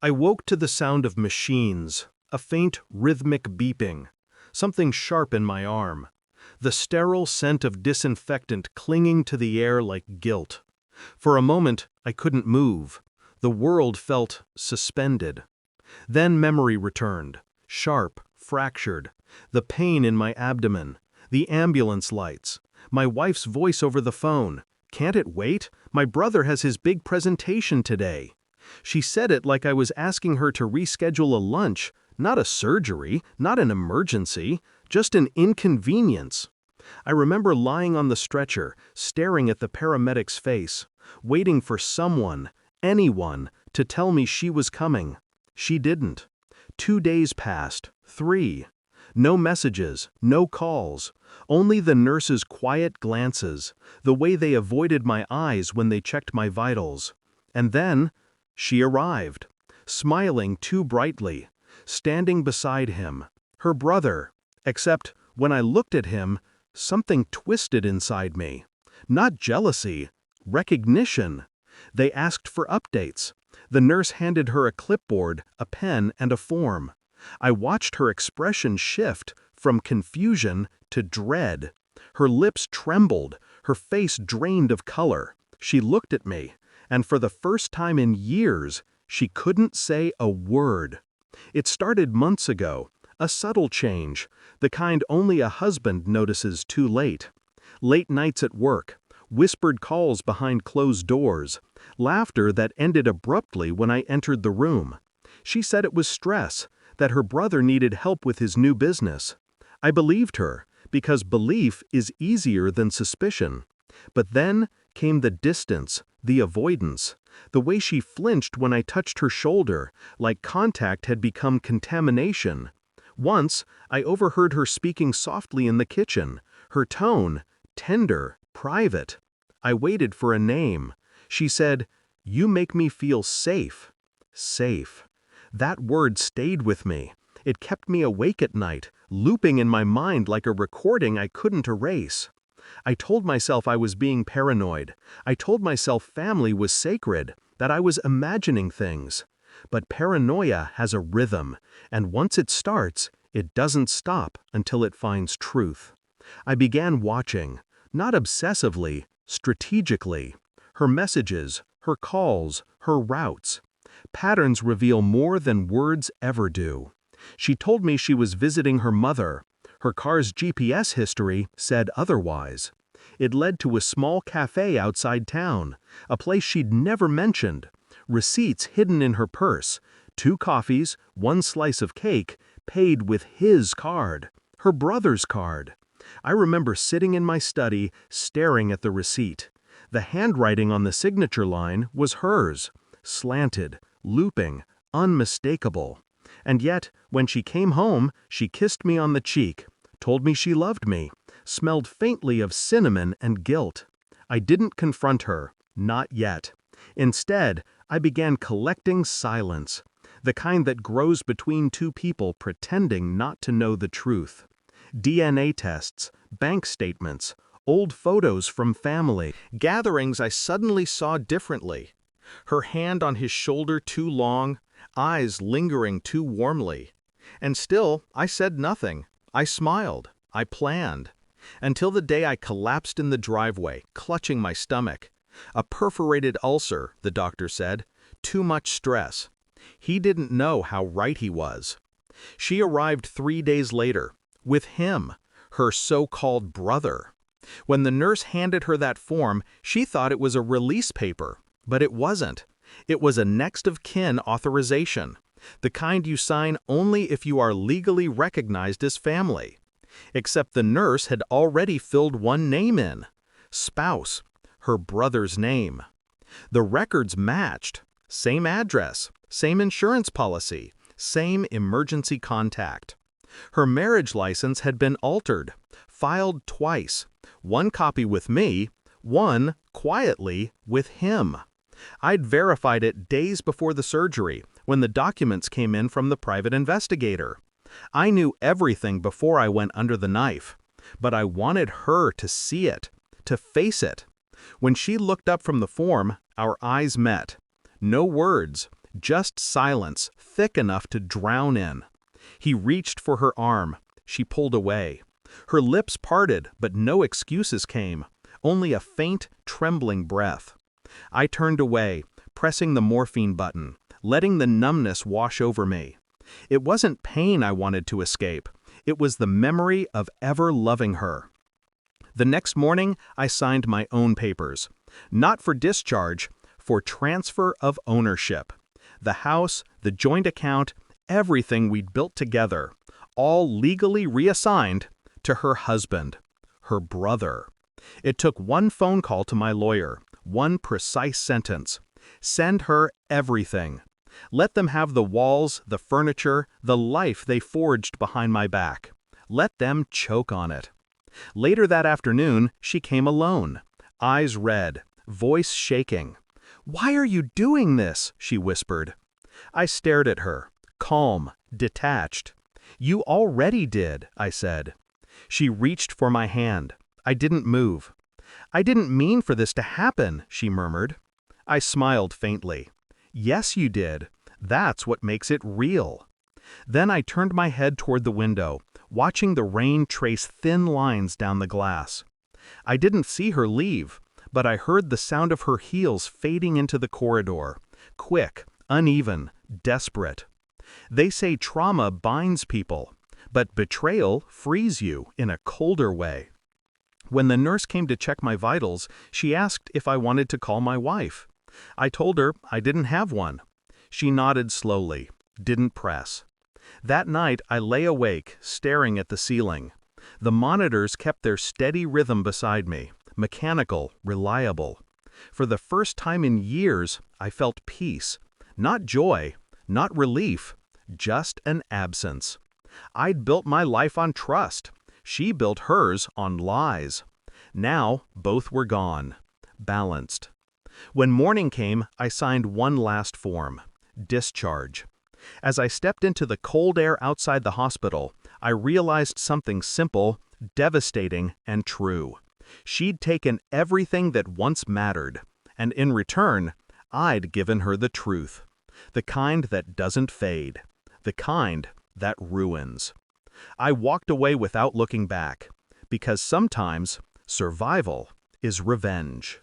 I woke to the sound of machines, a faint rhythmic beeping, something sharp in my arm, the sterile scent of disinfectant clinging to the air like guilt. For a moment, I couldn't move. The world felt suspended. Then memory returned, sharp, fractured, the pain in my abdomen, the ambulance lights, my wife's voice over the phone. "Can't it wait? My brother has his big presentation today." She said it like I was asking her to reschedule a lunch, not a surgery, not an emergency, just an inconvenience. I remember lying on the stretcher, staring at the paramedic's face, waiting for someone, anyone, to tell me she was coming. She didn't. 2 days passed, 3. No messages, no calls, only the nurse's quiet glances, the way they avoided my eyes when they checked my vitals. And then, she arrived, smiling too brightly, standing beside him, her brother, except when I looked at him, something twisted inside me. Not jealousy, recognition. They asked for updates. The nurse handed her a clipboard, a pen, and a form. I watched her expression shift from confusion to dread. Her lips trembled, her face drained of color. She looked at me, and for the first time in years, she couldn't say a word. It started months ago, a subtle change, the kind only a husband notices too late. Late nights at work, whispered calls behind closed doors, laughter that ended abruptly when I entered the room. She said it was stress, that her brother needed help with his new business. I believed her, because belief is easier than suspicion. But then came the distance, the avoidance, the way she flinched when I touched her shoulder, like contact had become contamination. Once, I overheard her speaking softly in the kitchen, her tone, tender, private. I waited for a name. She said, "You make me feel safe." Safe. That word stayed with me. It kept me awake at night, looping in my mind like a recording I couldn't erase. I told myself I was being paranoid. I told myself family was sacred, that I was imagining things. But paranoia has a rhythm, and once it starts, it doesn't stop until it finds truth. I began watching, not obsessively, strategically. Her messages, her calls, her routes. Patterns reveal more than words ever do. She told me she was visiting her mother. Her car's GPS history said otherwise. It led to a small cafe outside town, a place she'd never mentioned. Receipts hidden in her purse, 2 coffees, 1 slice of cake, paid with his card, her brother's card. I remember sitting in my study, staring at the receipt. The handwriting on the signature line was hers, slanted, looping, unmistakable. And yet, when she came home, she kissed me on the cheek, told me she loved me, smelled faintly of cinnamon and guilt. I didn't confront her, not yet. Instead, I began collecting silence, the kind that grows between 2 people pretending not to know the truth. DNA tests, bank statements, old photos from family, gatherings I suddenly saw differently. Her hand on his shoulder too long, eyes lingering too warmly. And still, I said nothing. I smiled. I planned. Until the day I collapsed in the driveway, clutching my stomach. A perforated ulcer, the doctor said. Too much stress. He didn't know how right he was. She arrived 3 days later, with him, her so-called brother. When the nurse handed her that form, she thought it was a release paper. But it wasn't. It was a next of kin authorization, the kind you sign only if you are legally recognized as family. Except the nurse had already filled one name in. Spouse, her brother's name. The records matched. Same address, same insurance policy, same emergency contact. Her marriage license had been altered, filed twice, 1 copy with me, 1, quietly, with him. I'd verified it days before the surgery, when the documents came in from the private investigator. I knew everything before I went under the knife, but I wanted her to see it, to face it. When she looked up from the form, our eyes met. No words, Just silence, thick enough to drown in. He reached for her arm. She pulled away. Her lips parted, but no excuses came, only a faint, trembling breath. I turned away, pressing the morphine button, letting the numbness wash over me. It wasn't pain I wanted to escape. It was the memory of ever loving her. The next morning, I signed my own papers. Not for discharge, for transfer of ownership. The house, the joint account, everything we'd built together, all legally reassigned to her husband, her brother. It took one phone call to my lawyer, one precise sentence. Send her everything. Let them have the walls, the furniture, the life they forged behind my back. Let them choke on it. Later that afternoon, she came alone, eyes red, voice shaking. "Why are you doing this?" she whispered. I stared at her, calm, detached. "You already did," I said. She reached for my hand. I didn't move. "I didn't mean for this to happen," she murmured. I smiled faintly. "Yes, you did. That's what makes it real." Then I turned my head toward the window, watching the rain trace thin lines down the glass. I didn't see her leave, but I heard the sound of her heels fading into the corridor, quick, uneven, desperate. They say trauma binds people, but betrayal frees you in a colder way. When the nurse came to check my vitals, she asked if I wanted to call my wife. I told her I didn't have one. She nodded slowly, didn't press. That night I lay awake, staring at the ceiling. The monitors kept their steady rhythm beside me, mechanical, reliable. For the first time in years, I felt peace. Not joy, not relief, just an absence. I'd built my life on trust. She built hers on lies. Now, both were gone. Balanced. When morning came, I signed one last form. Discharge. As I stepped into the cold air outside the hospital, I realized something simple, devastating, and true. She'd taken everything that once mattered, and in return, I'd given her the truth. The kind that doesn't fade. The kind that ruins. I walked away without looking back, because sometimes survival is revenge.